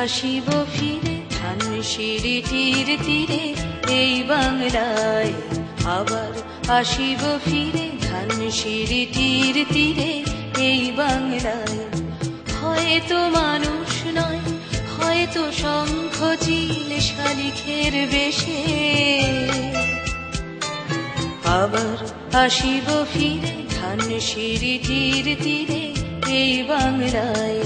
আসিব ফিরে ধানসিঁড়িটির তীরে এই বাংলায়, আবার আসিব ফিরে ধানসিঁড়িটির তীরে এই বাংলায়। হয়তো মানুষ নয়, হয়তো শঙ্খ চিল শালিখের বেশে, আবার আসিব ফিরে ধানসিঁড়িটির তীরে এই বাংলায়।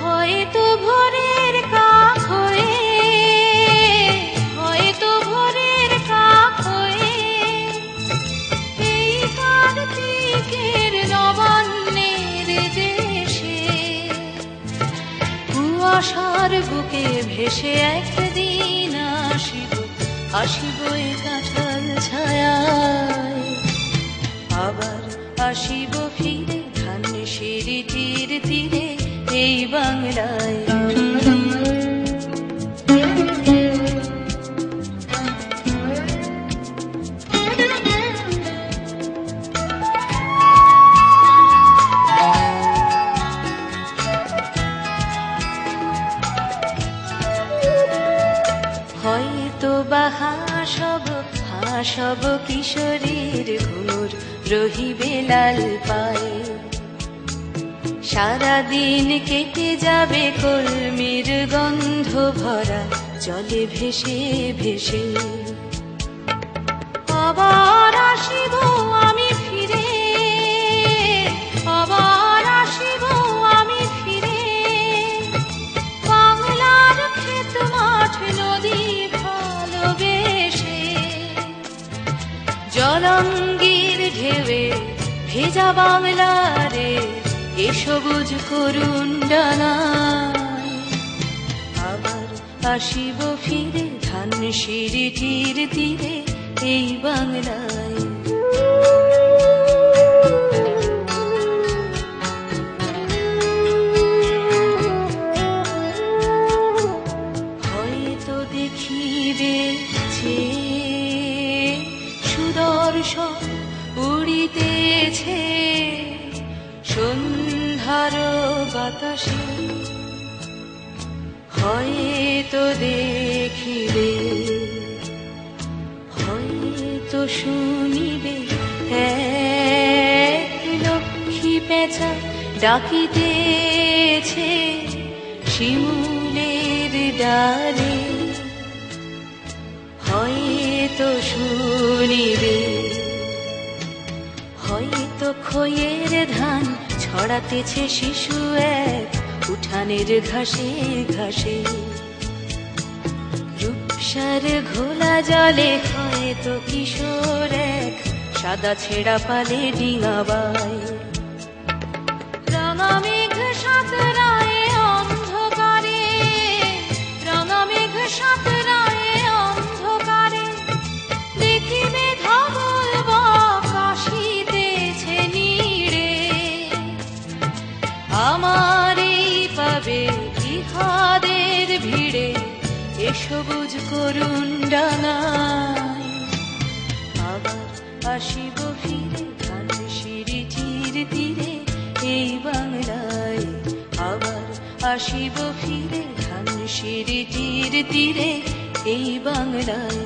হয়তো ভোরের কাক হয়ে, হয়তো ভোরের কাক হয়ে এই কার্তিকের নবান্নের দেশে কুয়াশার বুকে ভেসে একদিন আসিব, আসিব এ কাঁঠাল ছায়ায়, আবার আসিব ফিরে ধানসিঁড়িটির তীরে এই বাংলায়। হয়তো বা হাসব কিশোরীর ঘুর রহিবে লাল পায়ে, সারাদিন কেটে যাবে কলমির গন্ধ ভরা জলে ভেসে ভেসে। আবার আসিব আমি ফিরে, আবার আসিব আমি ফিরে বাংলার ক্ষেত মাঠ নদী ভালোবেসে। জলঙ্গির ঢেউয়ে ভেজা বাংলারে এ সবুজ করুণ ডানায়, আবার আসিব ফিরে ধানসিঁড়িটির তীরে এই বাংলায়। হয়তো দেখিবে সুদর্শন উড়িতেছে সন্ধ্যার বাতাসে, হয়তো দেখিবে, হয়তো শুনিবে এক লক্ষ্মী পেঁচা ডাকিতেছে শিমুলের ডালে, হয়তো শুনিবে, হয়তো খইয়ের ধান ছড়াতেছে শিশু এক উঠানের ঘাসে ঘাসে, রূপসার ঘোলা জলে হয়তো কিশোর এক সাদা ছেঁড়া পালে ডিঙাবায়। রাঙা মেঘ সাঁতরায় অন্ধকারে, রাঙা মেঘ সাঁতরায় অন্ধকারে দেখিবে ধবল বক আসিতেছে নীড়ে, আমারই পাবে ইহাদের ভিড়ে এ সবুজ করুণ ডাঙায়। আবার আসিব ফিরে ধানসিঁড়িটির তীরে এই বাংলায়, আবার আসিব ফিরে ধানসিঁড়িটির তীরে এই বাংলায়।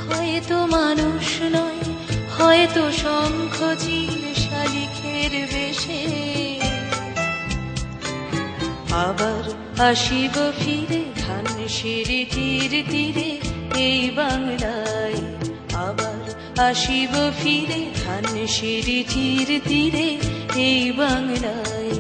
হয়তো মানুষ নয়, হয়তো শঙ্খ চিল শালিখের বেশে, আবার আসিব ফিরে ধানসিঁড়িটির তীরে এই বাংলায়, আবার আসিব ফিরে ধানসিঁড়িটির তীরে এই বাংলায়।